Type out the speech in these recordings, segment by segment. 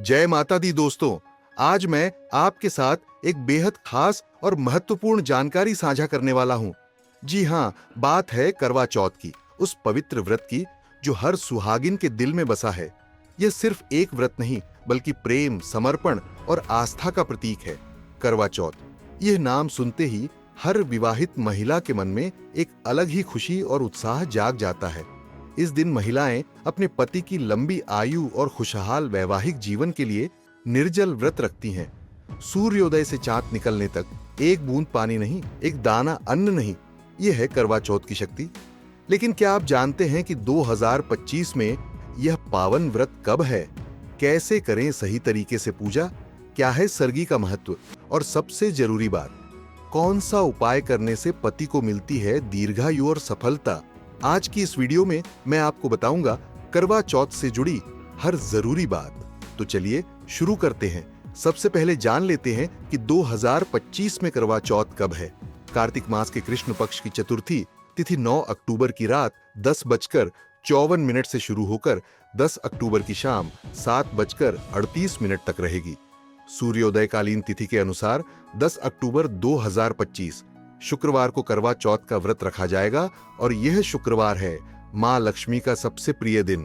जय माता दी दोस्तों। आज मैं आपके साथ एक बेहद खास और महत्वपूर्ण जानकारी साझा करने वाला हूं। जी हाँ, बात है करवा चौथ की, उस पवित्र व्रत की जो हर सुहागिन के दिल में बसा है। यह सिर्फ एक व्रत नहीं, बल्कि प्रेम, समर्पण और आस्था का प्रतीक है। करवा चौथ, यह नाम सुनते ही हर विवाहित महिला के मन में एक अलग ही खुशी और उत्साह जाग जाता है। इस दिन महिलाएं अपने पति की लंबी आयु और खुशहाल वैवाहिक जीवन के लिए निर्जल व्रत रखती हैं। सूर्योदय से चांद निकलने तक एक बूंद पानी नहीं, एक दाना अन्न नहीं, यह है करवा चौथ की शक्ति। लेकिन क्या आप जानते हैं कि 2025 में यह पावन व्रत कब है? कैसे करें सही तरीके से पूजा? क्या है सरगी का महत्व? और सबसे जरूरी बात, कौन सा उपाय करने से पति को मिलती है दीर्घायु और सफलता? आज की इस वीडियो में मैं आपको बताऊंगा करवा चौथ से जुड़ी हर जरूरी बात। तो चलिए शुरू करते हैं। सबसे पहले जान लेते हैं कि 2025 में करवा चौथ कब है। कार्तिक मास के कृष्ण पक्ष की चतुर्थी तिथि 9 अक्टूबर की रात 10:54 से शुरू होकर 10 अक्टूबर की शाम 7:38 तक रहेगी। सूर्योदय कालीन तिथि के अनुसार 10 अक्टूबर 2025 शुक्रवार को करवा चौथ का व्रत रखा जाएगा और यह शुक्रवार है मां लक्ष्मी का सबसे प्रिय दिन।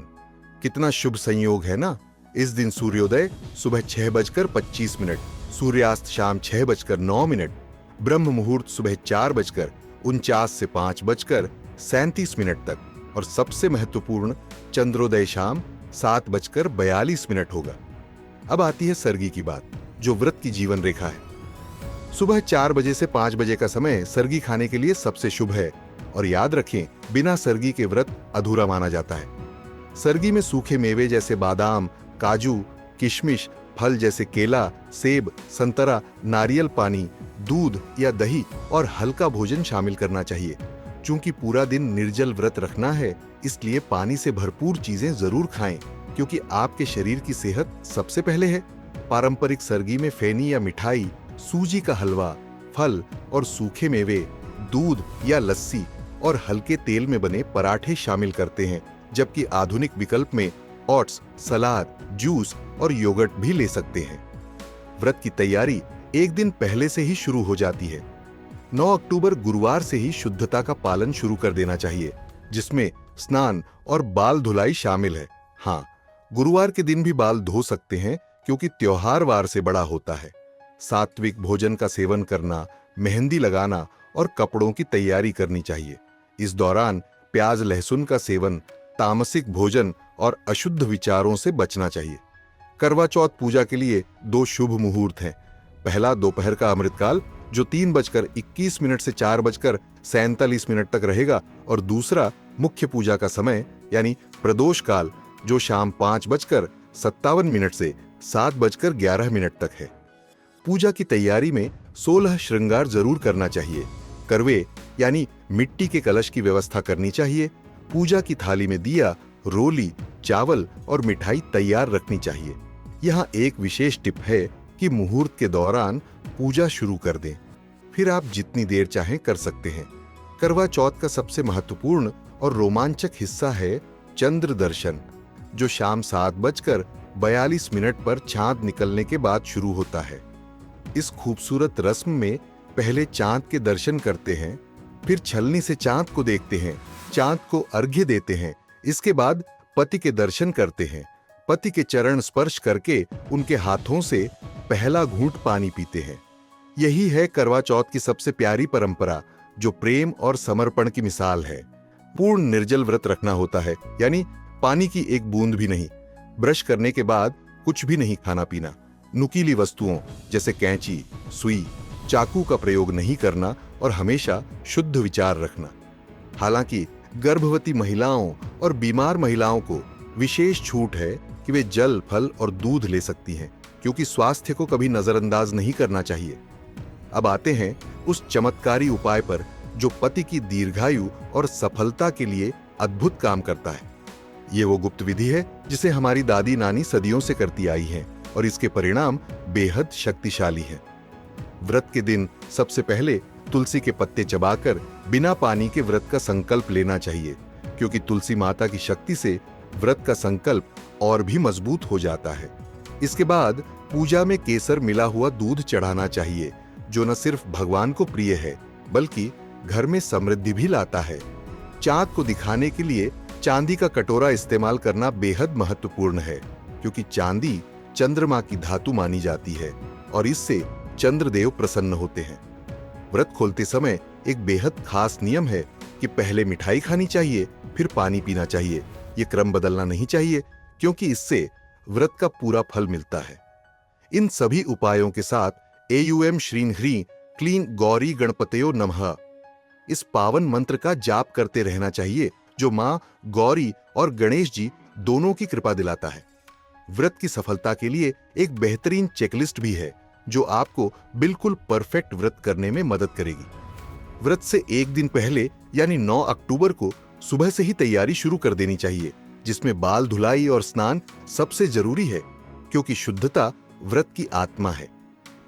कितना शुभ संयोग है ना। इस दिन सूर्योदय सुबह 6:25, सूर्यास्त शाम 6:09, ब्रह्म मुहूर्त सुबह 4:49 से 5:37 तक और सबसे महत्वपूर्ण चंद्रोदय शाम 7:42 होगा। अब आती है सरगी की बात, जो व्रत की जीवन रेखा है। सुबह 4 बजे से 5 बजे का समय सरगी खाने के लिए सबसे शुभ है और याद रखें, बिना सरगी के व्रत अधूरा माना जाता है। सरगी में सूखे मेवे जैसे बादाम, काजू, किशमिश, फल जैसे केला, सेब, संतरा, नारियल पानी, दूध या दही और हल्का भोजन शामिल करना चाहिए। चूंकि पूरा दिन निर्जल व्रत रखना है, इसलिए पानी से भरपूर चीजें जरूर खाएं, क्योंकि आपके शरीर की सेहत सबसे पहले है। पारंपरिक सरगी में फेनी या मिठाई, सूजी का हलवा, फल और सूखे मेवे, दूध या लस्सी और हल्के तेल में बने पराठे शामिल करते हैं, जबकि आधुनिक विकल्प में ओट्स, सलाद, जूस और योगर्ट भी ले सकते हैं। व्रत की तैयारी एक दिन पहले से ही शुरू हो जाती है। 9 अक्टूबर गुरुवार से ही शुद्धता का पालन शुरू कर देना चाहिए, जिसमें स्नान और बाल धुलाई शामिल है। हाँ, गुरुवार के दिन भी बाल धो सकते हैं, क्योंकि त्योहार वार से बड़ा होता है। सात्विक भोजन का सेवन करना, मेहंदी लगाना और कपड़ों की तैयारी करनी चाहिए। इस दौरान प्याज लहसुन का सेवन, तामसिक भोजन और अशुद्ध विचारों से बचना चाहिए। करवा चौथ पूजा के लिए 2 शुभ मुहूर्त हैं। पहला दोपहर का अमृतकाल, जो 3:21 से 4:47 तक रहेगा, और दूसरा मुख्य पूजा का समय यानी प्रदोष काल, जो शाम 5:57 से 7:11 तक है। पूजा की तैयारी में 16 श्रृंगार जरूर करना चाहिए। करवे यानी मिट्टी के कलश की व्यवस्था करनी चाहिए। पूजा की थाली में दिया, रोली, चावल और मिठाई तैयार रखनी चाहिए। यहाँ एक विशेष टिप है कि मुहूर्त के दौरान पूजा शुरू कर दें, फिर आप जितनी देर चाहें कर सकते हैं। करवा चौथ का सबसे महत्वपूर्ण और रोमांचक हिस्सा है चंद्र दर्शन, जो शाम 7:42 पर चांद निकलने के बाद शुरू होता है। इस खूबसूरत रस्म में पहले चांद के दर्शन करते हैं, फिर छलनी से चांद को देखते हैं, चांद को अर्घ्य देते हैं। इसके बाद पति के दर्शन करते हैं। पति के चरण स्पर्श करके उनके हाथों से पहला घूंट पानी पीते हैं। यही है करवा चौथ की सबसे प्यारी परंपरा, जो प्रेम और समर्पण की मिसाल है। पूर्ण निर्जल व्रत रखना होता है, यानी पानी की एक बूंद भी नहीं। ब्रश करने के बाद कुछ भी नहीं खाना पीना। नुकीली वस्तुओं जैसे कैंची, सुई, चाकू का प्रयोग नहीं करना और हमेशा शुद्ध विचार रखना। हालांकि गर्भवती महिलाओं और बीमार महिलाओं को विशेष छूट है कि वे जल, फल और दूध ले सकती हैं, क्योंकि स्वास्थ्य को कभी नजरअंदाज नहीं करना चाहिए। अब आते हैं उस चमत्कारी उपाय पर, जो पति की दीर्घायु और सफलता के लिए अद्भुत काम करता है। ये वो गुप्त विधि है जिसे हमारी दादी नानी सदियों से करती आई हैं, और इसके परिणाम बेहद शक्तिशाली हैं। व्रत के दिन सबसे पहले तुलसी के पत्ते चबाकर बिना पानी के व्रत का संकल्प लेना चाहिए, क्योंकि तुलसी माता की शक्ति से व्रत का संकल्प और भी मजबूत हो जाता है। इसके बाद पूजा में केसर मिला हुआ दूध चढ़ाना चाहिए, जो न सिर्फ भगवान को प्रिय है बल्कि घर में समृद्धि भी लाता है। चांद को दिखाने के लिए चांदी का कटोरा इस्तेमाल करना बेहद महत्वपूर्ण है, क्योंकि चांदी चंद्रमा की धातु मानी जाती है और इससे चंद्रदेव प्रसन्न होते हैं। व्रत खोलते समय एक बेहद खास नियम है कि पहले मिठाई खानी चाहिए, फिर पानी पीना चाहिए। ये क्रम बदलना नहीं चाहिए, क्योंकि इससे व्रत का पूरा फल मिलता है। इन सभी उपायों के साथ एयूएम श्रीं ह्रीं क्लीं गौरी गणपतयो नमः इस पावन मंत्र का जाप करते रहना चाहिए, जो मां गौरी और गणेश जी दोनों की कृपा दिलाता है। व्रत की सफलता के लिए एक बेहतरीन चेकलिस्ट भी है, जो आपको बिल्कुल परफेक्ट व्रत करने में मदद करेगी। व्रत से एक दिन पहले यानी 9 अक्टूबर को सुबह से ही तैयारी शुरू कर देनी चाहिए, जिसमें बाल धुलाई और स्नान सबसे जरूरी है, क्योंकि शुद्धता व्रत की आत्मा है।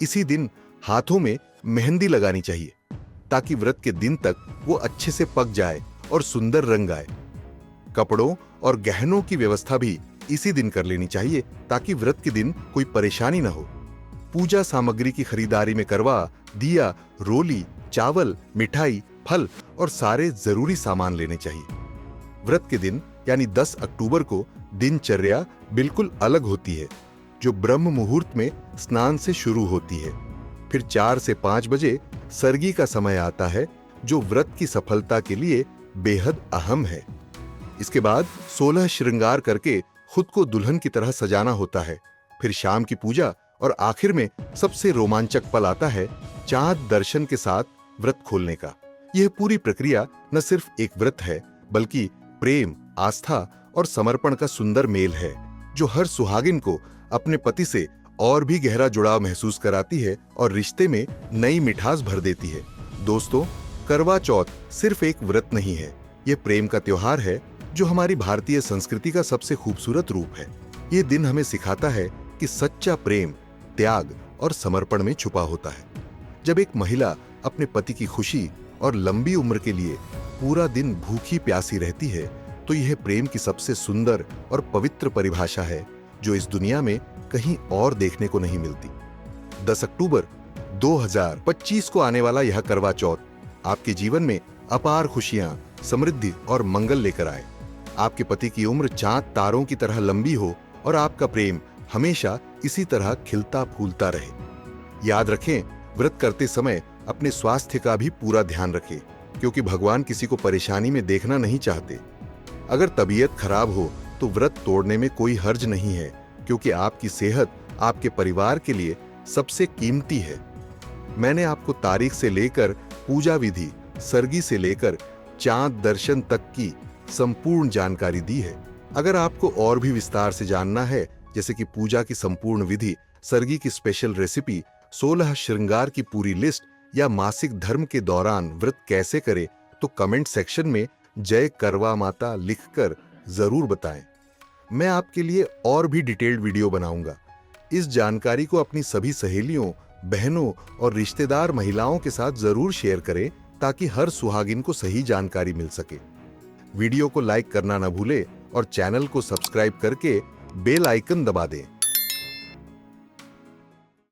इसी दिन हाथों में मेहंदी लगानी चाहिए, ताकि व्रत के दिन तक वो अच्छे से पक जाए और सुंदर रंग आए। कपड़ों और गहनों की व्यवस्था भी इसी दिन कर लेनी चाहिए, ताकि व्रत के दिन कोई परेशानी न हो। पूजा सामग्री की खरीदारी में करवा, दिया, रोली, चावल, मिठाई, फल और सारे जरूरी सामान लेने चाहिए। व्रत के दिन यानी 10 अक्टूबर को दिनचर्या बिल्कुल अलग होती है, जो ब्रह्म मुहूर्त में स्नान से शुरू होती है। फिर 4 से 5 बजे सर्गी का समय आता है, जो व्रत की सफलता के लिए बेहद अहम है। इसके बाद 16 श्रृंगार करके खुद को दुल्हन की तरह सजाना होता है। फिर शाम की पूजा और आखिर में सबसे रोमांचक पल आता है, चांद दर्शन के साथ व्रत खोलने का। यह पूरी प्रक्रिया न सिर्फ एक व्रत है, बल्कि प्रेम, आस्था और समर्पण का सुंदर मेल है, जो हर सुहागिन को अपने पति से और भी गहरा जुड़ाव महसूस कराती है और रिश्ते में नई मिठास भर देती है। दोस्तों, करवा चौथ सिर्फ एक व्रत नहीं है, यह प्रेम का त्योहार है, जो हमारी भारतीय संस्कृति का सबसे खूबसूरत रूप है। ये दिन हमें सिखाता है कि सच्चा प्रेम त्याग और समर्पण में छुपा होता है। जब एक महिला अपने पति की खुशी और लंबी उम्र के लिए पूरा दिन भूखी प्यासी रहती है, तो यह प्रेम की सबसे सुंदर और पवित्र परिभाषा है, जो इस दुनिया में कहीं और देखने को नहीं मिलती। 10 अक्टूबर 2025 को आने वाला यह करवा चौथ आपके जीवन में अपार खुशियां, समृद्धि और मंगल लेकर आए। आपके पति की उम्र चांद तारों की तरह लंबी हो और आपका प्रेम हमेशा इसी तरह खिलता फूलता रहे। याद रखें, व्रत करते समय अपने स्वास्थ्य का भी पूरा ध्यान रखें, क्योंकि भगवान किसी को परेशानी में देखना नहीं चाहते। अगर तबीयत खराब हो तो व्रत तोड़ने में कोई हर्ज नहीं है, क्योंकि आपकी सेहत आपके परिवार के लिए सबसे कीमती है। मैंने आपको तारीख से लेकर पूजा विधि, सर्गी से लेकर चांद दर्शन तक की संपूर्ण जानकारी दी है। अगर आपको और भी विस्तार से जानना है, जैसे कि पूजा की संपूर्ण विधि, सर्गी की स्पेशल रेसिपी, 16 श्रृंगार की पूरी लिस्ट या मासिक धर्म के दौरान व्रत कैसे करें, तो कमेंट सेक्शन में जय करवा माता लिखकर जरूर बताएं। मैं आपके लिए और भी डिटेल्ड वीडियो बनाऊंगा। इस जानकारी को अपनी सभी सहेलियों, बहनों और रिश्तेदार महिलाओं के साथ जरूर शेयर करें, ताकि हर सुहागिन को सही जानकारी मिल सके। वीडियो को लाइक करना न भूलें और चैनल को सब्सक्राइब करके बेल आइकन दबा दें।